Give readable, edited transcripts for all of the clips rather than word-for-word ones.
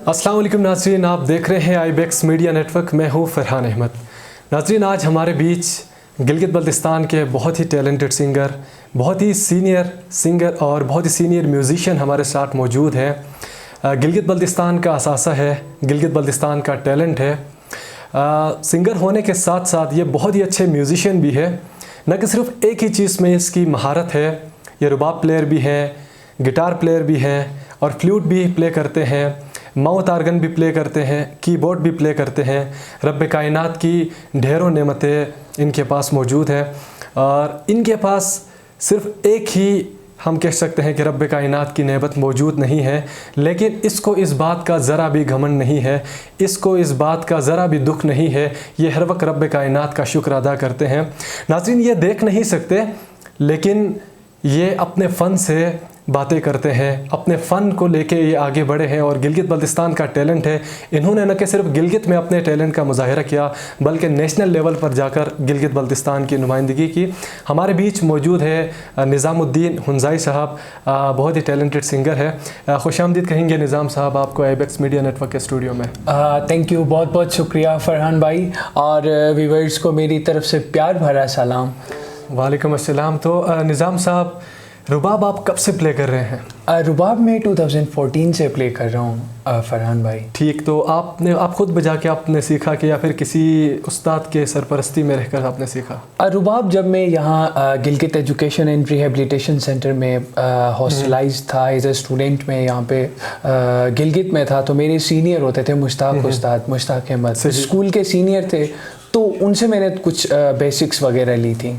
अस्सलाम वालेकुम नाज़रीन, आप देख रहे हैं आईबेक्स मीडिया नेटवर्क। मैं हूँ फरहान अहमद। नाज़रीन, आज हमारे बीच गिलगित बल्तिस्तान के बहुत ही टैलेंटेड सिंगर, बहुत ही सीनियर सिंगर और बहुत ही सीनियर म्यूज़िशियन हमारे साथ मौजूद हैं। गिलगित बल्तिस्तान का असासा है, गिलगित बल्तिस्तान का टैलेंट है। सिंगर होने के साथ साथ ये बहुत ही अच्छे म्यूज़िशियन भी है। न कि सिर्फ एक ही चीज़ में इसकी महारत है, ये रुबाब प्लेयर भी हैं, गिटार प्लेयर भी हैं और फ्लूट भी प्ले करते हैं, माउथ आर्गन भी प्ले करते हैं, कीबोर्ड भी प्ले करते हैं। रब कायनात की ढेरों नेमतें इनके पास मौजूद हैं और इनके पास सिर्फ एक ही हम कह सकते हैं कि रब कायनात की नेमत मौजूद नहीं है, लेकिन इसको इस बात का ज़रा भी घमंड नहीं है, इसको इस बात का ज़रा भी दुख नहीं है। ये हर वक्त रब कायनात का शुक्र अदा करते हैं। नाज़रीन, ये देख नहीं सकते लेकिन ये अपने फ़न से बातें करते हैं, अपने फ़न को लेके ये आगे बढ़े हैं और गिलगित बल्तिस्तान का टैलेंट है। इन्होंने न कि सिर्फ गिलगित में अपने टैलेंट का मुज़ाहिरा किया बल्कि नेशनल लेवल पर जाकर गिलगित बल्तिस्तान की नुमाइंदगी की। हमारे बीच मौजूद है निज़ामुद्दीन हुंज़ाई साहब, बहुत ही टैलेंटेड सिंगर है। खुशामदीद कहेंगे निज़ाम साहब आपको आईबेक्स मीडिया नेटवर्क के स्टूडियो में। थैंक यू, बहुत बहुत शुक्रिया फरहान भाई और व्यूअर्स को मेरी तरफ से प्यार भरा सलाम। वालेकुम अस्सलाम। तो निज़ाम साहब, रुबाब आप कब से प्ले कर रहे हैं? रुबाब में 2014 से प्ले कर रहा हूँ फरहान भाई। ठीक, तो आप खुद बजा के आपने सीखा कि या फिर किसी उस्ताद के सरपरस्ती में रहकर आपने सीखा? रुबाब जब मैं यहाँ Gilgit education and rehabilitation centre में हॉस्टलाइज था एज ए स्टूडेंट में, यहाँ पे गिलगित में था, तो मेरे सीनियर होते थे मुश्ताक उस्ताद, मुश्ताक अहमद, स्कूल के सीनियर थे, तो उनसे मैंने कुछ बेसिक्स वगैरह ली थी।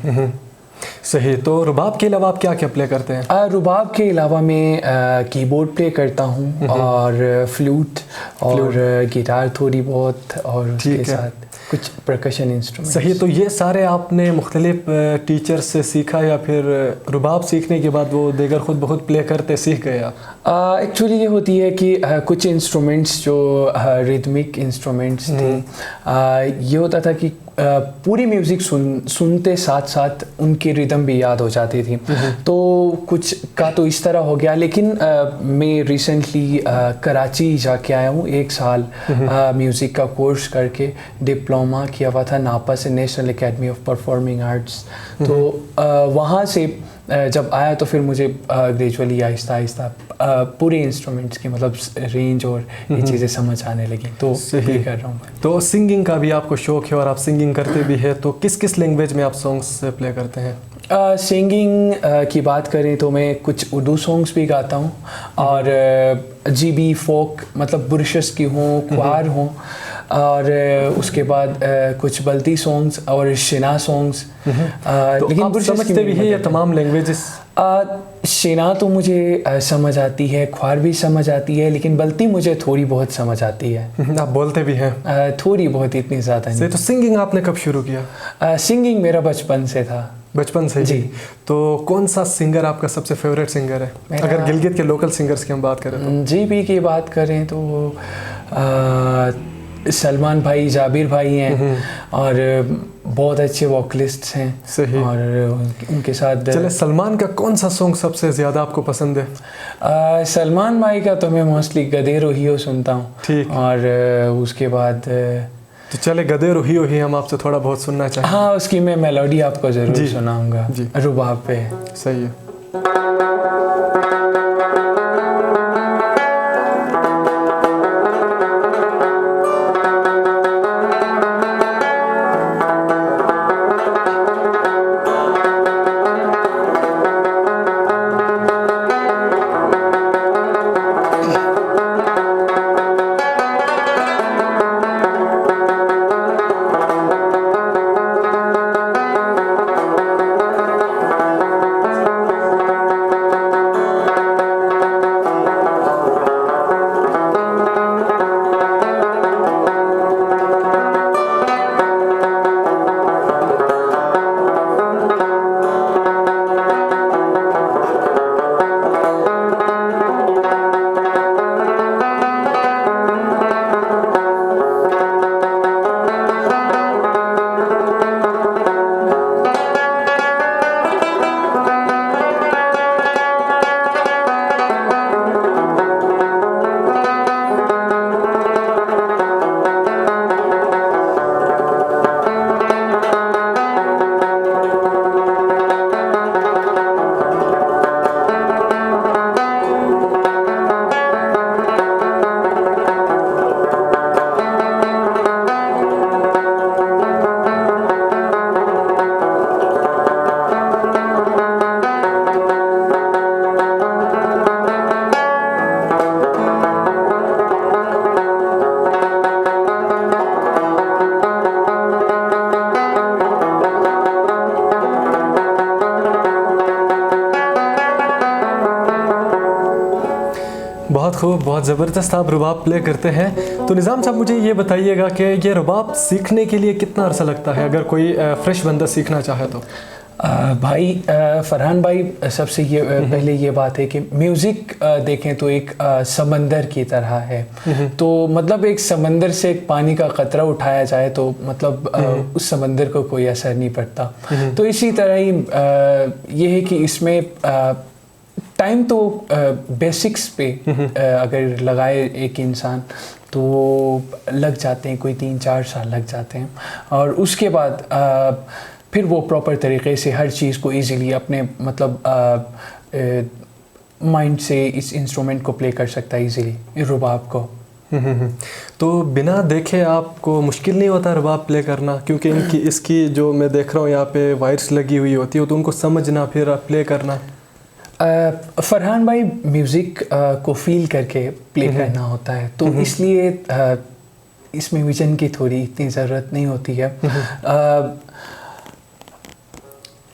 सही। तो रुबाब के अलावा आप क्या क्या प्ले करते हैं? रुबाब के अलावा मैं कीबोर्ड प्ले करता हूँ और फ्लूट और गिटार थोड़ी बहुत और उसके साथ कुछ परकशन इंस्ट्रूमेंट। सही। तो ये सारे आपने मुख्तलिफ टीचर से सीखा या फिर रुबाब सीखने के बाद वो देगर खुद ब खुद प्ले करते सीख गए आप? एक्चुअली ये होती है कि कुछ इंस्ट्रूमेंट्स जो रिदमिक इंस्ट्रूमेंट्स थे, ये होता था कि पूरी म्यूज़िक सुनते साथ साथ उनकी रिदम भी याद हो जाती थी। तो कुछ का तो इस तरह हो गया, लेकिन मैं रिसेंटली कराची जाके आया हूँ, 1 साल म्यूज़िक का कोर्स करके डिप्लोमा किया हुआ था नापा से, national academy of performing arts. तो वहाँ से जब आया तो फिर मुझे ग्रेजुअली आहिस्ता आहिस्ता पूरे इंस्ट्रूमेंट्स की मतलब रेंज और ये चीज़ें समझ आने लगी, तो सही कर रहा हूँ। तो सिंगिंग का भी आपको शौक़ है और आप सिंगिंग करते भी है, तो किस किस लैंग्वेज में आप सॉन्ग्स प्ले करते हैं? सिंगिंग की बात करें तो मैं कुछ उर्दू सॉन्ग्स भी गाता हूँ और जीबी फोक मतलब बुरशस की हूँ, ख्वार हूँ, और उसके बाद कुछ बल्ती सॉन्ग्स और शिना सॉन्ग्स। तो लेकिन आप समझते भी हैं ये तमाम लैंग्वेजेस? शिना तो मुझे समझ आती है, ख्वार भी समझ आती है, लेकिन बल्ती मुझे थोड़ी बहुत समझ आती है। आप बोलते भी हैं? थोड़ी बहुत, इतनी ज़्यादा नहीं। तो सिंगिंग आपने कब शुरू किया? सिंगिंग मेरा बचपन से था। बचपन से जी? तो कौन सा सिंगर आपका सबसे फेवरेट सिंगर है अगर गिलगित के लोकल सिंगर्स की हम बात करें तो? जीबी की बात करें तो सलमान भाई, जाबिर भाई हैं और बहुत अच्छे वोकलिस्ट्स हैं। सही। और उनके साथ चले, सलमान का कौन सा सॉन्ग सबसे ज़्यादा आपको पसंद है? सलमान भाई का तो मैं मोस्टली गदे रोहियो सुनता हूँ। ठीक। और उसके बाद तो चले, गदे रोहियो ही हम आपसे थोड़ा बहुत सुनना चाहेंगे। हाँ, उसकी मैं मेलोडी आपको ज़रूर सुनाऊँगा रुबाब पे। सही है। बहुत खूब, बहुत ज़बरदस्त आप रुबाब प्ले करते हैं। तो निज़ाम साहब मुझे ये बताइएगा कि ये रुबाब सीखने के लिए कितना अरसा लगता है, अगर कोई फ्रेश बंदा सीखना चाहे तो? भाई फरहान भाई, सबसे ये पहले ये बात है कि म्यूज़िक देखें तो एक समंदर की तरह है। तो मतलब एक समंदर से एक पानी का कतरा उठाया जाए तो मतलब उस समंदर को कोई असर नहीं पड़ता। तो इसी तरह ही ये है कि इसमें टाइम तो बेसिक्स पे अगर लगाए एक इंसान तो लग जाते हैं, कोई 3-4 साल लग जाते हैं। और उसके बाद फिर वो प्रॉपर तरीक़े से हर चीज़ को इजीली अपने मतलब माइंड से इस इंस्ट्रूमेंट को प्ले कर सकता है इजीली, रुबाब को। तो बिना देखे आपको मुश्किल नहीं होता रुबाब प्ले करना? क्योंकि इसकी जो मैं देख रहा हूँ यहाँ पे वायर्स लगी हुई होती है, तो उनको समझना फिर प्ले करना। फरहान भाई, म्यूज़िक को फील करके प्ले करना होता है, तो इसलिए इसमें विजन की थोड़ी इतनी ज़रूरत नहीं होती है।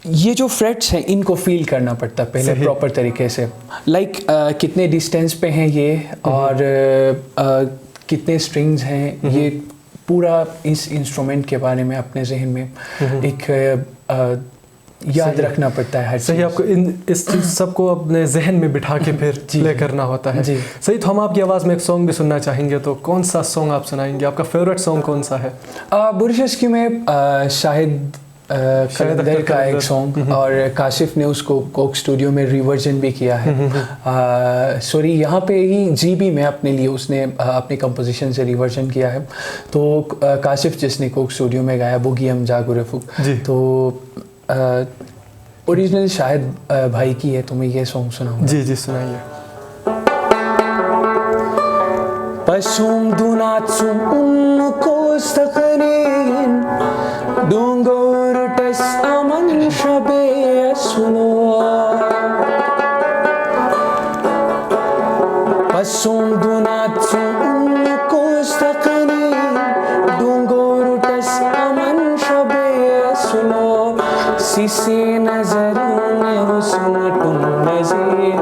ये जो फ्रेट्स हैं इनको फील करना पड़ता है पहले प्रॉपर तरीके से, लाइक कितने डिस्टेंस पे हैं ये और कितने स्ट्रिंग्स हैं, ये पूरा इस इंस्ट्रूमेंट के बारे में अपने जहन में एक याद रखना पड़ता है हर सही। आपको इस चीज़ सबको अपने जहन में बिठा के फिर प्ले करना होता है। सही। तो हम आपकी आवाज़ में एक सॉन्ग भी सुनना चाहेंगे, तो कौन सा सॉन्ग आप सुनाएंगे? आपका फेवरेट सॉन्ग कौन सा है? बुरशस्की में शाहिद कलंदर का एक सॉन्ग, और काशिफ ने उसको कोक स्टूडियो में रिवर्जन भी किया है। सॉरी, यहाँ पे ही GB में अपने लिए उसने अपनी कंपोजिशन से रिवर्जन किया है। तो काशिफ जिसने कोक स्टूडियो में गाया बुगी हम जागो रफुक, तो ओरिजिनल शायद भाई की है। तो मैं ये सॉन्ग सुनाऊंगा। जी जी, सुनाइए। Pasum dunatsum unkostakarin Dungor tes aman shabe suno Pasum dunatsum unkostakarin Dungor tes aman shabe suno Sisi nazaron husn tum nazir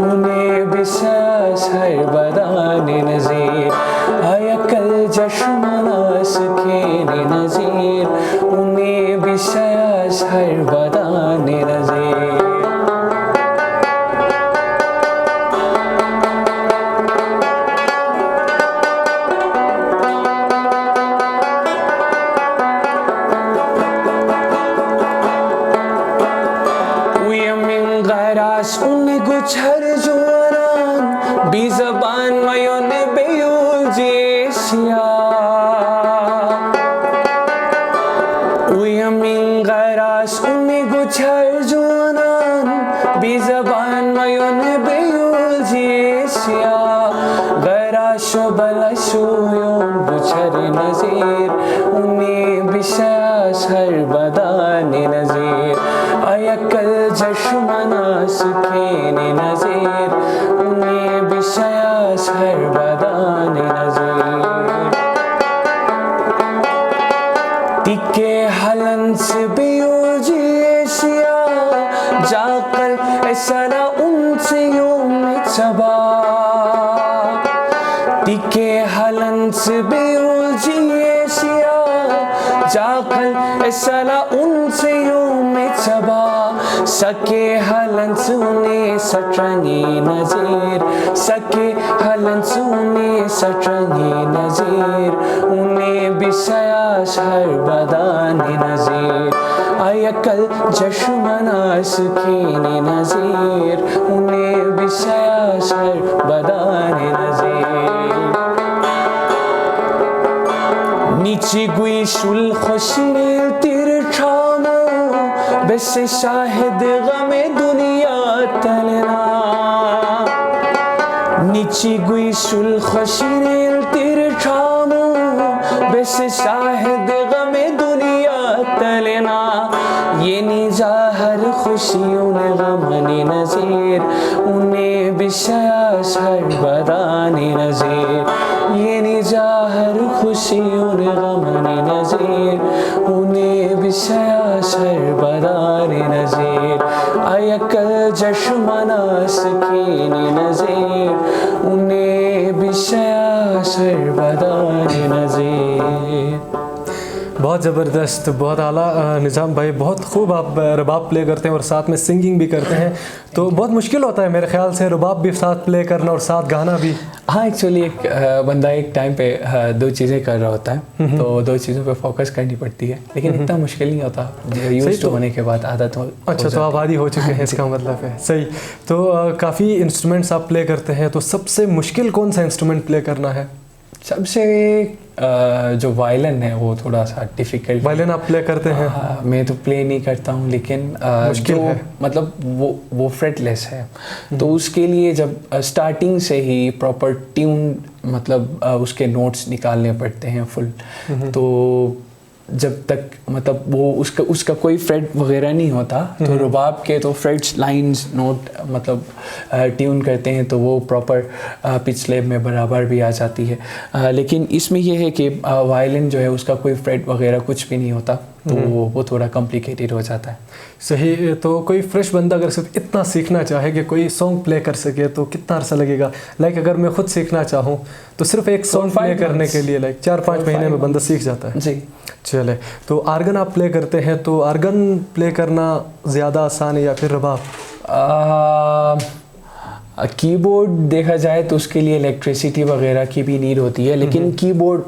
Une bisas har badane nazir Ayakal jashmanas khene nazir Une bisas har badane nazir Guchar juaran bizaban mayon beyul jesiya Uyamin garas uni guchar juaran bizaban mayon beyul jesiya Garasho balasho yon guchar nazir uni bishas har badane nazir Ayakal jashmanas khene nazir Une bishayas har badane nazir Tike halans beyuji eshiya Jaqal esara unse yom chaba Tike halans beyuji eshiya Jaqal esara unse yom chaba Sake halan sune satrangi nazir Sake halan sune satrangi nazir Une bisayas har badane nazir Ayakal jashmanas khene nazir Une bisayas har badane nazir Nichi gui shul khoshnil tir chamo बस शाहिद गमे दुनिया तलना नीची गुई सुल खशीरेल तेरे ठामो बस शाहिद गमे दुनिया तलना ये निजाहर खुशियों ने गमने नज़ीर उन्हें बिशास हर बदाने नज़ीर ये निजाहर खुशियों ने गमने नज़ीर उन्हें बिशास हर बदाने नज़ीर आयकल जश्मनास कीने नज़ीर सर्वदा नज़ीर। बहुत ज़बरदस्त, बहुत आला निज़ाम भाई, बहुत खूब आप रबाब प्ले करते हैं और साथ में सिंगिंग भी करते हैं, तो बहुत मुश्किल होता है मेरे ख्याल से रबाब भी साथ प्ले करना और साथ गाना भी। हाँ, एक्चुअली एक बंदा एक टाइम पे दो चीज़ें कर रहा होता है, तो दो चीज़ों पे फोकस करनी पड़ती है, लेकिन इतना मुश्किल नहीं होता यूज़ टू होने के बाद आदत हो। अच्छा, तो आप आदी हो चुके हैं, इसका मतलब है। सही। तो काफ़ी इंस्ट्रूमेंट्स आप प्ले करते हैं, तो सबसे मुश्किल कौन सा इंस्ट्रूमेंट प्ले करना है? सबसे जो वायलिन है वो थोड़ा सा डिफ़िकल्ट। वायलिन आप प्ले करते हैं? मैं तो प्ले नहीं करता हूँ, लेकिन मुश्किल है, मतलब वो फ्रेटलेस है, तो उसके लिए जब स्टार्टिंग से ही प्रॉपर ट्यून, मतलब उसके नोट्स निकालने पड़ते हैं फुल, तो जब तक मतलब वो उसका कोई फ्रेट वगैरह नहीं होता, तो रुबाब के तो फ्रेट्स, लाइंस, नोट मतलब ट्यून करते हैं तो वो प्रॉपर पिच स्लेब में बराबर भी आ जाती है। लेकिन इसमें यह है कि वायलिन जो है उसका कोई फ्रेट वगैरह कुछ भी नहीं होता, तो वो थोड़ा कॉम्प्लिकेटेड हो जाता है। सही। तो कोई फ्रेश बंदा अगर सिर्फ इतना सीखना चाहे कि कोई सॉन्ग प्ले कर सके, तो कितना अरसा लगेगा? लाइक अगर मैं खुद सीखना चाहूँ तो सिर्फ एक सॉन्ग प्ले करने के लिए लाइक 4-5 महीने में बंदा सीख जाता है? जी। चले, तो आर्गन आप प्ले करते हैं, तो आर्गन प्ले करना ज़्यादा आसान है या फिर रबाब? कीबोर्ड देखा जाए तो उसके लिए इलेक्ट्रिसिटी वगैरह की भी नीड होती है, लेकिन कीबोर्ड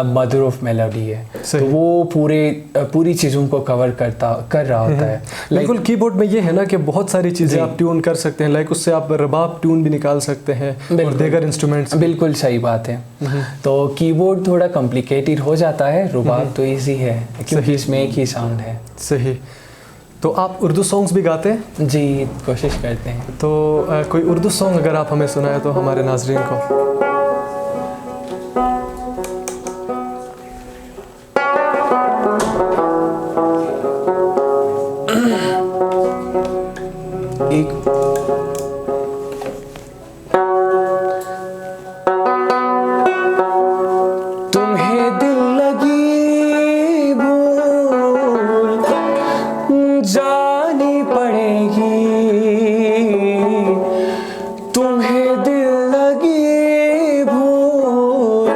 मदर ऑफ मेलोडी है, तो वो पूरी चीज़ों को कवर कर रहा होता है। बिल्कुल। कीबोर्ड में ये है ना कि बहुत सारी चीज़ें आप ट्यून कर सकते हैं, लाइक उससे आप रबाब ट्यून भी निकाल सकते हैं और दीगर इंस्ट्रूमेंट्स। बिल्कुल सही बात है। तो कीबोर्ड थोड़ा कॉम्प्लिकेटेड हो जाता है, रबाब तो ईजी है क्योंकि इसमें एक ही साउंड है। सही। तो आप उर्दू सॉन्ग्स भी गाते हैं? जी, कोशिश करते हैं। तो कोई उर्दू सॉन्ग अगर आप हमें सुनाए तो हमारे नाज़रीन को। तुम्हें दिल लगी भूल जानी पड़ेगी, तुम्हें दिल लगी भूल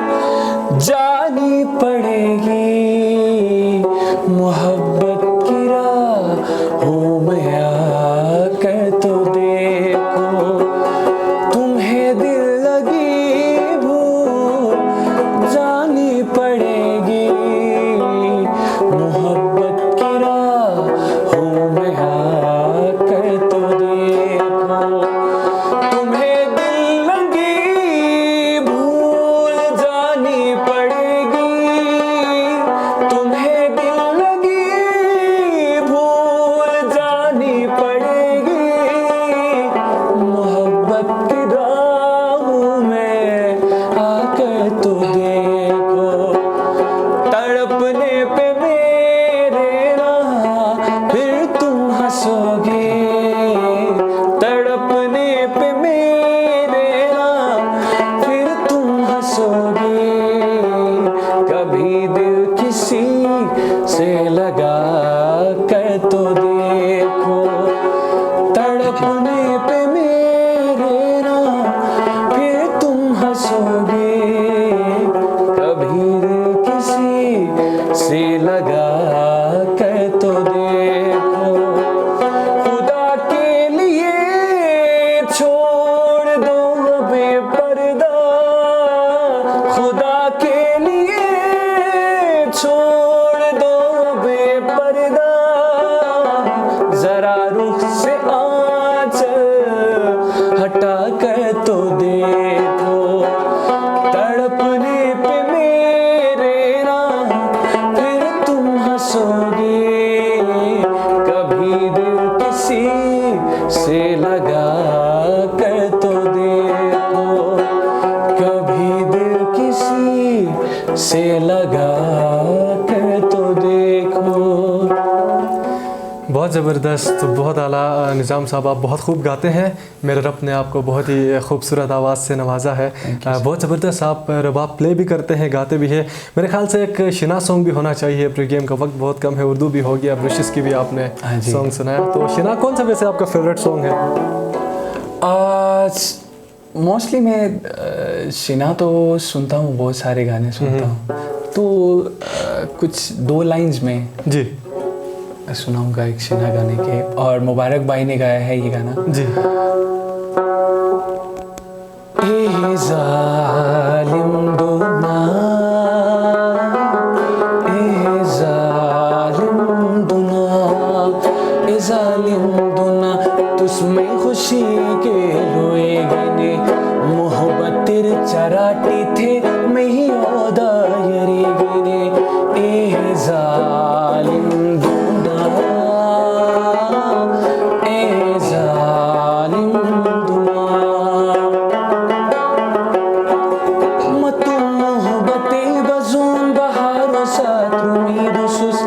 जानी पड़ेगी, मोहब्बत की राहों में आकर तो देखो, तुम्हें दिल लगी भूल जानी पड़ेगी, मोहब्बत की राहों में आकर तो देखो, तुम्हें दिल लगी भूल जानी पड़ेगी, तुम्हें दिल लगी भूल जानी पड़ेगी, मोहब्बत की राहों में आकर तो देखो, तड़पने पे मेरे ना फिर तुम हंसोगे, तड़पने पे मेरे ना फिर तुम हंसोगे, कभी दिल किसी से लगा कर तो देखो, तड़पने पे मेरे ना फिर तुम हंसोगे, कभी दिल किसी से लगा कर तो देखो, खुदा के लिए छोड़ दो बेपर्दा, खुदा के लिए छोड़ दो बेपर्दा, जरा रुख से आंचल हटा कर तो देखो, तड़पने पे मेरे ना फिर तुम हंसोगे, कभी दिल किसी से लगा कर तो देखो, कभी दिल किसी से लगा कर तो देखो। बहुत ज़बरदस्त, बहुत आला निज़ाम साहब, आप बहुत खूब गाते हैं। मेरे रब ने आपको बहुत ही खूबसूरत आवाज़ से नवाजा है। बहुत ज़बरदस्त आप रबाब प्ले भी करते हैं, गाते भी हैं। मेरे ख्याल से एक शिना सॉन्ग भी होना चाहिए, प्री गेम का वक्त बहुत कम है, उर्दू भी हो गया, ब्रिशिश की भी आपने सॉन्ग सुनाया, तो शिना कौन सा वैसे आपका फेवरेट सॉन्ग है? मोस्टली मैं शिना तो सुनता हूँ, बहुत सारे गाने सुनता हूँ, तो कुछ 2 लाइंस में जी सुनाऊंगा एक शिना गाने के, और मुबारक भाई ने गाया है ये गाना। जी। ए जालिम दुना, ए जालिम दुना, ए जालिम दुना, तुस्में खुशी के लोए गिने, मोहब्बत तेरे चराटी थे मैं ही ओदा यरी गिने। ए जालिम दुना, ए जालिम दुना, मतु मोहब्बते बजून बहारों साथ उम्मीद सुस,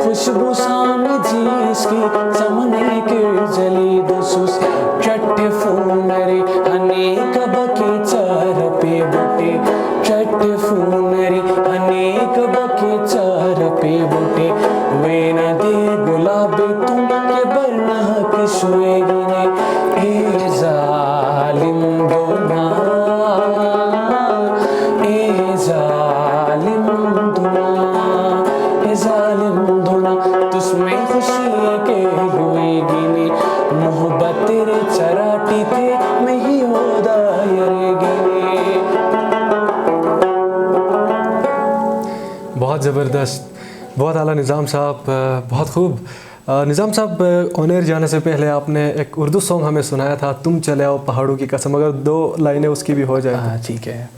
खुशबू सामी जिसकी चमने के जली दुसुस, चट्टे फूल मेरे हने कब के चार पे बूटे, चट्टे फूल मेरे हने कब के चार पे बूटे, वे न दे गुलाबे तुम के बरना के सोएगी ने। ए जालिम दुना, ए जालिम दुना, ए जालिम दुना, तुस्में खुशी के रोएगी ने, मोहब्बत तेरे चराटी थे मैं ही ओदा यरेगी ने। बहुत ज़बरदस्त, बहुत आला निज़ाम साहब, बहुत खूब। निज़ाम साहब, ऑन एयर जाने से पहले आपने एक उर्दू सॉन्ग हमें सुनाया था, तुम चले आओ पहाड़ों की कसम, अगर 2 लाइनें उसकी भी हो जाए। हाँ ठीक है।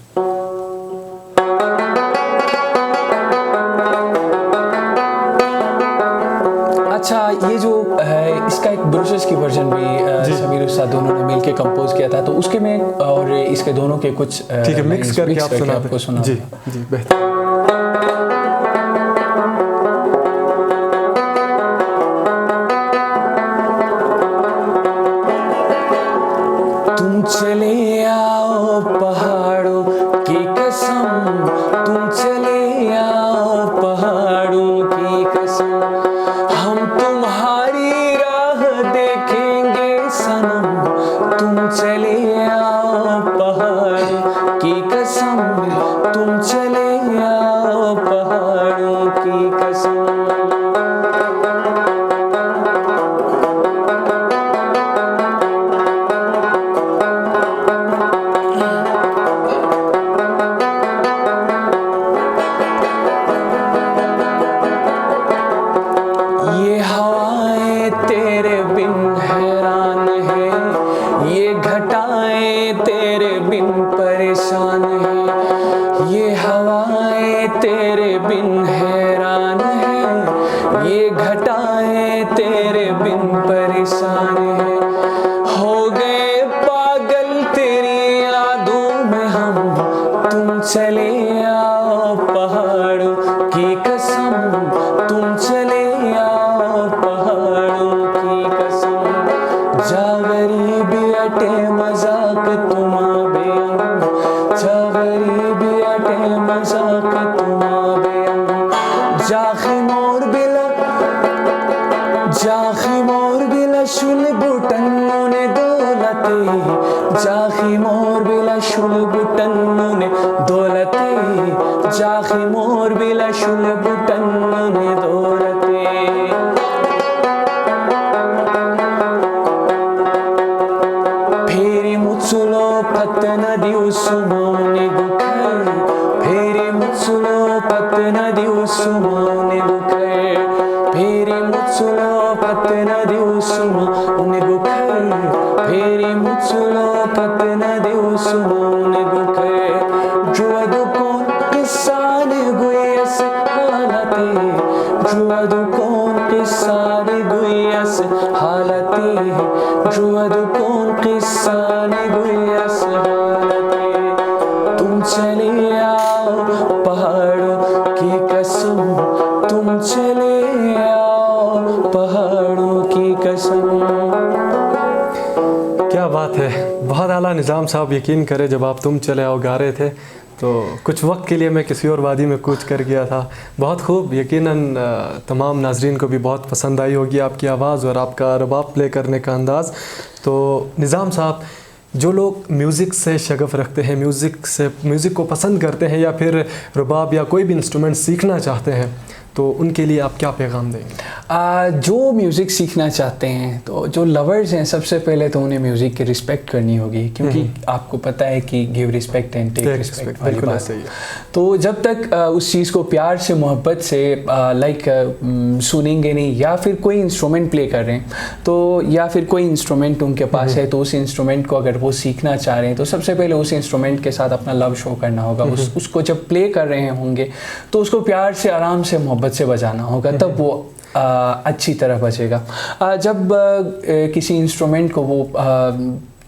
अच्छा, ये जो है इसका एक ब्रूसेस की वर्जन भी समीर उस्ताद दोनों ने मिलके कंपोज किया था, तो उसके में और इसके दोनों के कुछ ठीक है, मिक्स करके आप आपको सुना जी जी, बेहतर। तुम चले आओ पहाड़ों की कसम, तुम चले आओ पहाड़ों की कसम, हम तुम्हारी राह देखेंगे सनम, तुम चले आओ पहाड़ों की कसम, तुम चले आओ पहाड़ों की कसम। ये हवाएं तेरे बिन हैरान है, ये घटाएं तेरे बिन परेशान है, ये हवाएं तेरे बिन हैरान है, ये घटाएं तेरे बिन परेशान है, हो गए पागल तेरी यादों में हम, तुम चले आओ पहाड़ों की कसम, तुम चले आओ पहाड़ों की कसम, जावरी भी अटे मजाक तुमा बेअम, जावरी भी अटे मजाक तुमा बेअम, जाखी मोर बिला शुल बुटन्नों ने दौलते, जाखी मोर बिला शुल बुटन्नों ने दौलते, जाखी मोर बिला शुल बुटन्नों ने दौलते। फेरी मुचुलो पतना दिवसुमोने गुखर, फेरी मुचुलो पतना दिवसुमोने गुखर, फेरी मुचुलो पतना दिवसुमोने गुखर, फेरी मुचुलो पतना दिवसुमोने गुखर, जुआदु कौन किस्सा ने गुयस हालते, जुआदु कौन किस्सा ने गुयस हालते, जुआदु कौन किस्सा ने गुयस हालते, तुम चले आओ पहाड़ों की कसम, तुम चले आओ पहाड़ों की कसम। क्या बात है, बहुत आला निज़ाम साहब। यकीन करें, जब आप तुम चले आओ गा रहे थे तो कुछ वक्त के लिए मैं किसी और वादी में कूच कर गया था। बहुत खूब, यकीनन तमाम नाजरीन को भी बहुत पसंद आई होगी आपकी आवाज़ और आपका रबाब प्ले करने का अंदाज़। तो निज़ाम साहब, जो लोग म्यूज़िक से शगफ़ रखते हैं, म्यूज़िक को पसंद करते हैं या फिर रुबाब या कोई भी इंस्ट्रूमेंट सीखना चाहते हैं, तो उनके लिए आप क्या पैगाम देंगे? जो म्यूज़िक सीखना चाहते हैं, तो जो लवर्स हैं, सबसे पहले तो उन्हें म्यूज़िक की रिस्पेक्ट करनी होगी, क्योंकि आपको पता है कि give respect and take respect वाली बात है। तो जब तक उस चीज़ को प्यार से, मोहब्बत से सुनेंगे नहीं, या फिर कोई इंस्ट्रूमेंट प्ले कर रहे हैं तो, या फिर कोई इंस्ट्रूमेंट उनके पास है, तो उस इंस्ट्रूमेंट को अगर वो सीखना चाह रहे हैं तो सबसे पहले उस इंस्ट्रूमेंट के साथ अपना लव शो करना होगा। उसको जब प्ले कर रहे होंगे तो उसको प्यार से, आराम से, मोहब्बत से बजाना होगा, तब वो अच्छी तरह बजेगा। जब किसी इंस्ट्रूमेंट को वो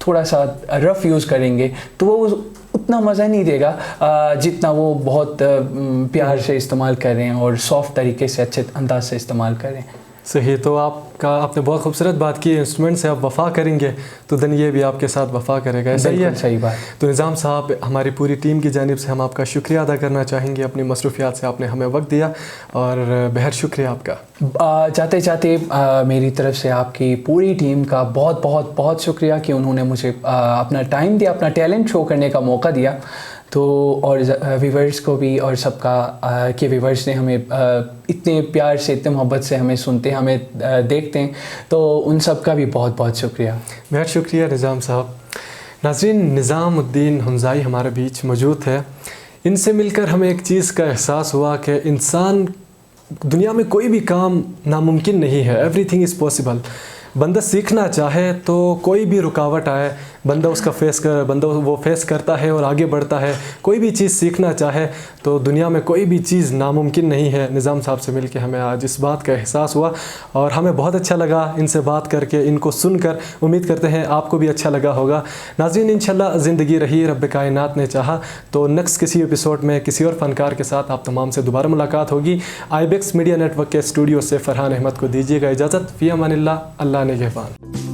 थोड़ा सा रफ़ यूज़ करेंगे तो वो उतना मज़ा नहीं देगा जितना वो बहुत प्यार से इस्तेमाल कर रहे हैं और सॉफ्ट तरीके से, अच्छे अंदाज से इस्तेमाल करें। सही। तो आपने बहुत खूबसूरत बात की, इंस्ट्रूमेंट से आप वफ़ा करेंगे तो दिन ये भी आपके साथ वफ़ा करेगा। ऐसा ही है? सही बात। तो निज़ाम साहब, हमारी पूरी टीम की जानिब से हम आपका शुक्रिया अदा करना चाहेंगे। अपनी मसरूफियात से आपने हमें वक्त दिया और बेहद शुक्रिया आपका। जाते जाते मेरी तरफ से आपकी पूरी टीम का बहुत बहुत बहुत शुक्रिया कि उन्होंने मुझे अपना टाइम दिया, अपना टैलेंट शो करने का मौका दिया। तो और व्यूवर्स को भी, और सबका कि व्यूवर्स ने हमें इतने प्यार से, इतने मोहब्बत से हमें सुनते हैं, हमें देखते हैं, तो उन सब का भी बहुत बहुत शुक्रिया। बेहद शुक्रिया निज़ाम साहब। नाज़रीन, निज़ामुद्दीन हुंज़ाई हमारे बीच मौजूद है। इनसे मिलकर हमें एक चीज़ का एहसास हुआ कि इंसान, दुनिया में कोई भी काम नामुमकिन नहीं है। Everything is possible. बंदा सीखना चाहे तो कोई भी रुकावट आए, बंदा वो फेस करता है और आगे बढ़ता है। कोई भी चीज़ सीखना चाहे तो दुनिया में कोई भी चीज़ नामुमकिन नहीं है। निज़ाम साहब से मिलके हमें आज इस बात का एहसास हुआ और हमें बहुत अच्छा लगा इनसे बात करके, इनको सुनकर। उम्मीद करते हैं आपको भी अच्छा लगा होगा। नाज़रीन, इंशाल्लाह ज़िंदगी रही, रब कायनात ने चाहा तो नेक्स्ट किसी एपिसोड में किसी और फ़नकार के साथ आप तमाम से दोबारा मुलाकात होगी। आईबेक्स मीडिया नेटवर्क के स्टूडियो से फ़रहान अहमद को दीजिएगा इजाज़त। फ़ी अमानिल्लाह, अल्लाह निगहबान।